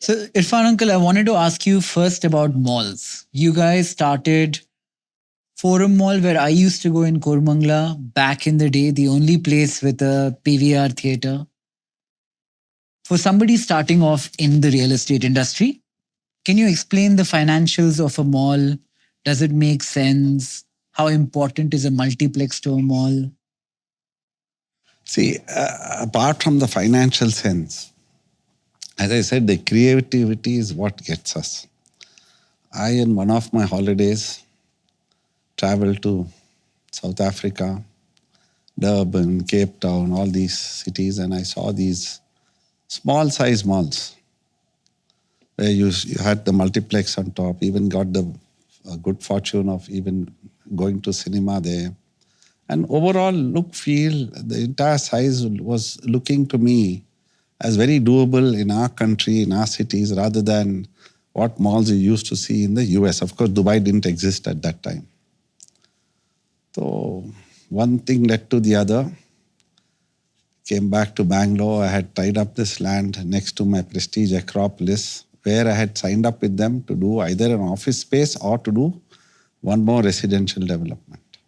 So, Irfan uncle, I wanted to ask you first about malls. You guys started Forum Mall, where I used to go in Koramangala back in the day, the only place with a PVR theater. For somebody starting off in the real estate industry, can you explain the financials of a mall? Does it make sense? How important is a multiplex to a mall? See, apart from the financial sense, as I said, the creativity is what gets us. I, in one of my holidays, traveled to South Africa, Durban, Cape Town, all these cities, and I saw these small size malls where you had the multiplex on top, even got the good fortune of even going to cinema there. And overall look, feel, the entire size was looking to me as very doable in our country, in our cities, rather than what malls you used to see in the US. Of course, Dubai didn't exist at that time. So one thing led to the other. Came back to Bangalore. I had tied up this land next to my Prestige Acropolis, where I had signed up with them to do either an office space or to do one more residential development.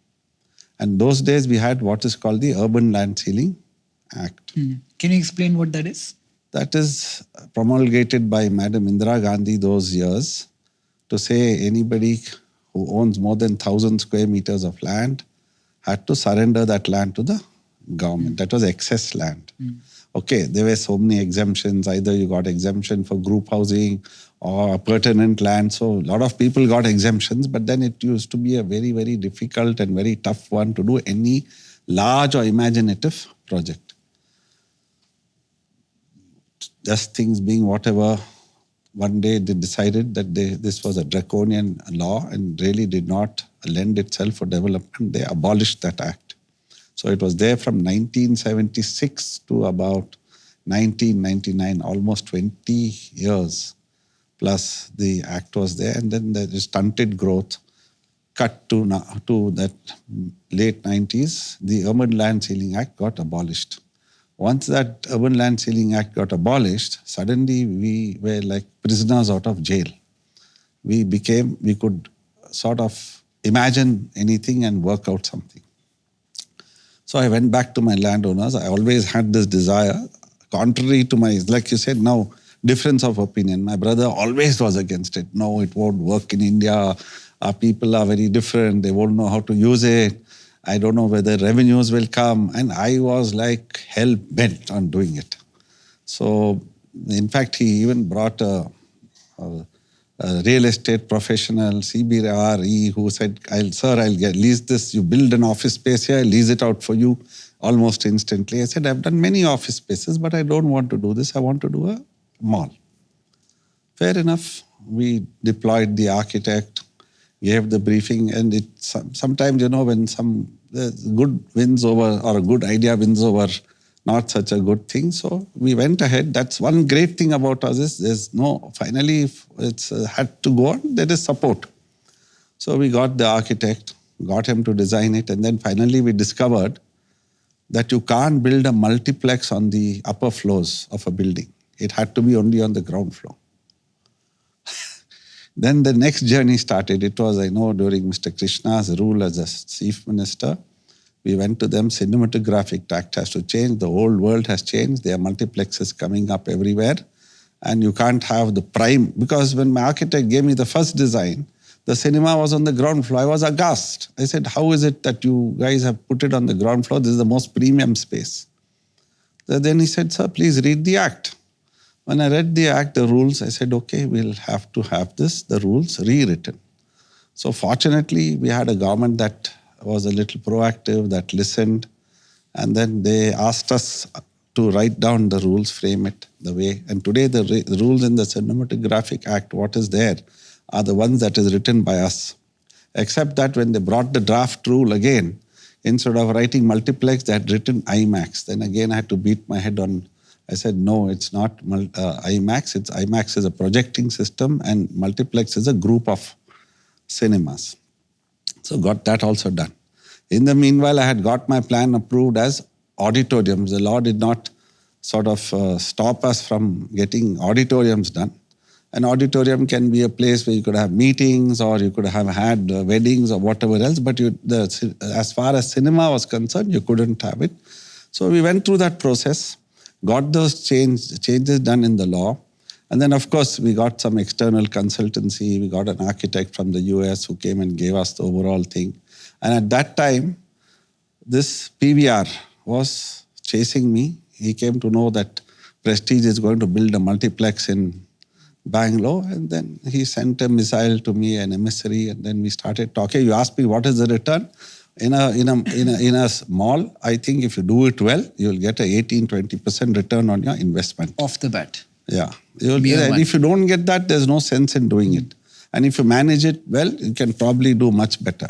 And those days we had what is called the Urban Land Ceiling Act. Can you explain what that is? That is promulgated by Madam Indira Gandhi those years to say anybody who owns more than 1,000 square meters of land had to surrender that land to the government. That was excess land. Okay, there were so many exemptions. Either you got exemption for group housing or pertinent land. So a lot of people got exemptions, but then it used to be a very, very difficult and very tough one to do any large or imaginative project. Just things being whatever, one day they decided that this was a draconian law and really did not lend itself for development. They abolished that act. So it was there from 1976 to about 1999, almost 20 years plus the act was there. And then the stunted growth cut to that late 90s, the Urban Land Ceiling Act got abolished. Once that Urban Land Ceiling Act got abolished, suddenly we were like prisoners out of jail. We could sort of imagine anything and work out something. So I went back to my landowners. I always had this desire, contrary to my, like you said, now, difference of opinion. My brother always was against it. No, it won't work in India. Our people are very different. They won't know how to use it. I don't know whether revenues will come. And I was like hell-bent on doing it. So, in fact, he even brought a real estate professional, CBRE, who said, I'll lease this. You build an office space here, I'll lease it out for you almost instantly. I said, I've done many office spaces, but I don't want to do this. I want to do a mall. Fair enough. We deployed the architect, gave the briefing, and sometimes, when some good wins over, or a good idea wins over not such a good thing. So we went ahead. That's one great thing about us is finally, if it's had to go on, there is support. So we got the architect, got him to design it, and then finally we discovered that you can't build a multiplex on the upper floors of a building. It had to be only on the ground floor. Then the next journey started. It was, during Mr. Krishna's rule as a chief minister, we went to them, cinematographic act has to change. The whole world has changed. There are multiplexes coming up everywhere. And you can't have the prime, because when my architect gave me the first design, the cinema was on the ground floor. I was aghast. I said, how is it that you guys have put it on the ground floor? This is the most premium space. Then he said, sir, please read the act. When I read the act, the rules, I said, okay, we'll have to have the rules rewritten. So fortunately, we had a government that was a little proactive, that listened, and then they asked us to write down the rules, frame it the way. And today the rules in the Cinematographic Act, what is there, are the ones that is written by us. Except that when they brought the draft rule again, instead of writing multiplex, they had written IMAX. Then again I had to beat my head on. I said, no, it's not IMAX. IMAX is a projecting system and multiplex is a group of cinemas. So got that also done. In the meanwhile, I had got my plan approved as auditoriums. The law did not sort of stop us from getting auditoriums done. An auditorium can be a place where you could have meetings or you could have had weddings or whatever else, but as far as cinema was concerned, you couldn't have it. So we went through that process, got those changes done in the law, and then of course we got some external consultancy. We got an architect from the US who came and gave us the overall thing. And at that time, this PVR was chasing me. He came to know that Prestige is going to build a multiplex in Bangalore, and then he sent a missile to me, an emissary, and then we started talking. You asked me what is the return in a mall. I think if you do it well, you'll get a 18-20% return on your investment Off the bat. Yeah, and if you don't get that, there's no sense in doing it. And if you manage it well, you can probably do much better.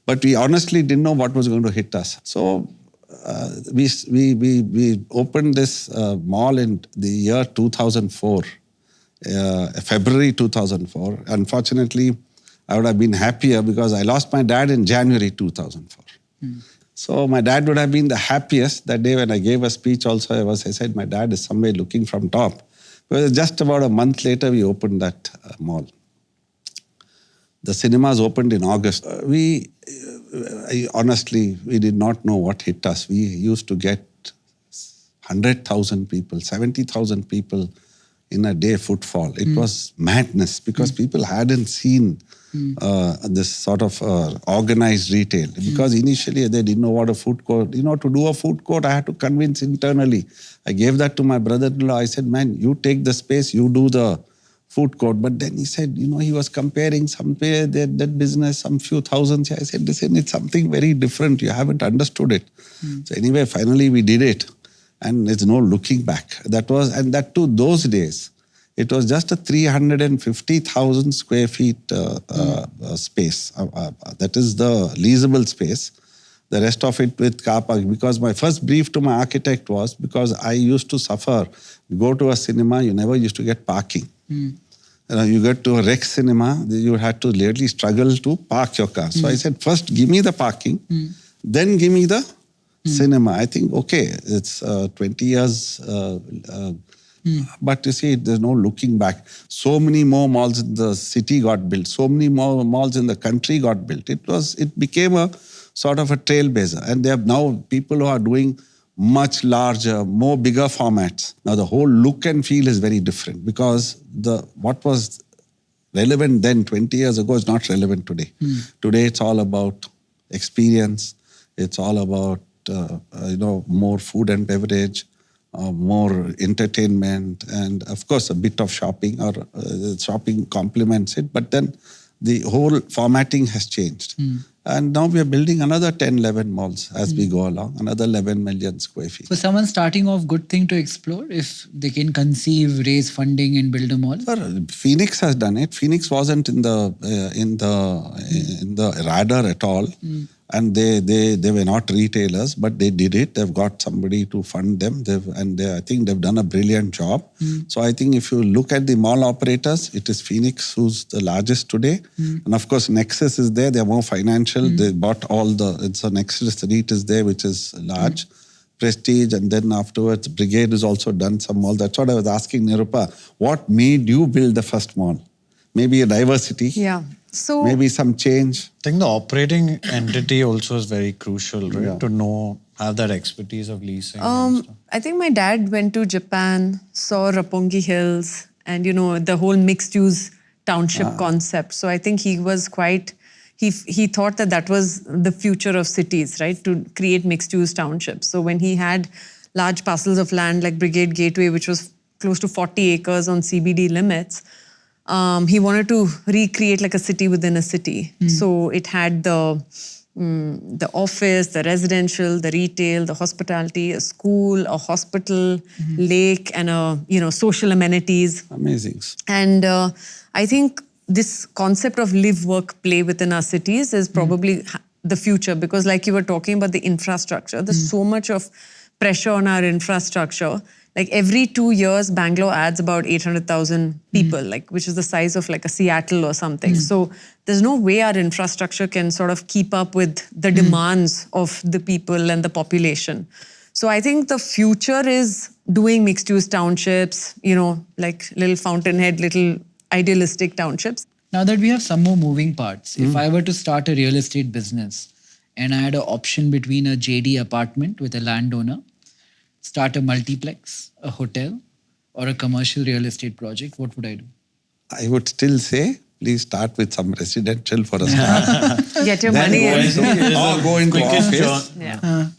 But we honestly didn't know what was going to hit us. So we opened this mall in the year 2004. February 2004. Unfortunately, I would have been happier because I lost my dad in January 2004. So my dad would have been the happiest that day when I gave a speech also. I said, my dad is somewhere looking from top. Because just about a month later, we opened that mall. The cinemas opened in August. Honestly, we did not know what hit us. We used to get 100,000 people, 70,000 people in a day footfall. It was madness because people hadn't seen this sort of organized retail. Because initially they didn't know what a food court. To do a food court, I had to convince internally. I gave that to my brother-in-law. I said, man, you take the space, you do the food court. But then he said, he was comparing somewhere that business, some few thousands. I said, listen, it's something very different. You haven't understood it. So anyway, finally we did it. And there's no looking back. And that too, those days, it was just a 350,000 square feet space. That is the leasable space. The rest of it with car park. Because my first brief to my architect was, because I used to suffer, you go to a cinema, you never used to get parking. You get to a Rex cinema, you had to literally struggle to park your car. So I said, first give me the parking, then give me the cinema. I think, okay, it's 20 years, but you see, there's no looking back. So many more malls in the city got built. So many more malls in the country got built. It became a sort of a trailblazer. And there are now people who are doing much larger, more bigger formats. Now the whole look and feel is very different because what was relevant then 20 years ago is not relevant today. Today it's all about experience. It's all about more food and beverage, more entertainment, and of course a bit of shopping, or shopping complements it. But then the whole formatting has changed. And now we are building another 10, 11 malls as we go along, another 11 million square feet. For someone starting off, good thing to explore if they can conceive, raise funding and build a mall? Sir, Phoenix has done it. Phoenix wasn't in the radar at all. And they were not retailers, but they did it. They've got somebody to fund them. I think they've done a brilliant job. So I think if you look at the mall operators, it is Phoenix who's the largest today. And of course, Nexus is there. They're more financial. They bought it's a Nexus REIT is there, which is large. Prestige, and then afterwards, Brigade has also done some mall. That's what I was asking Nirupa. What made you build the first mall? Maybe a diversity. Yeah. So maybe some change. I think the operating entity also is very crucial, right? To have that expertise of leasing. I think my dad went to Japan, saw Roppongi Hills, and the whole mixed-use township concept. So I think he was he thought that was the future of cities, right? To create mixed-use townships. So when he had large parcels of land like Brigade Gateway, which was close to 40 acres on CBD limits, he wanted to recreate like a city within a city. So it had the office, the residential, the retail, the hospitality, a school, a hospital, lake, and social amenities. Amazing. And I think this concept of live, work, play within our cities is probably the future, because like you were talking about the infrastructure, there's so much of pressure on our infrastructure. Like every 2 years, Bangalore adds about 800,000 people, which is the size of like a Seattle or something. So there's no way our infrastructure can sort of keep up with the demands of the people and the population. So I think the future is doing mixed-use townships, like little Fountainhead, little idealistic townships. Now that we have some more moving parts, if I were to start a real estate business and I had an option between a JD apartment with a landowner, start a multiplex, a hotel, or a commercial real estate project, what would I do? I would still say, please start with some residential for a start. Get your Then money go in. into, or go into Quickest office. job. Yeah.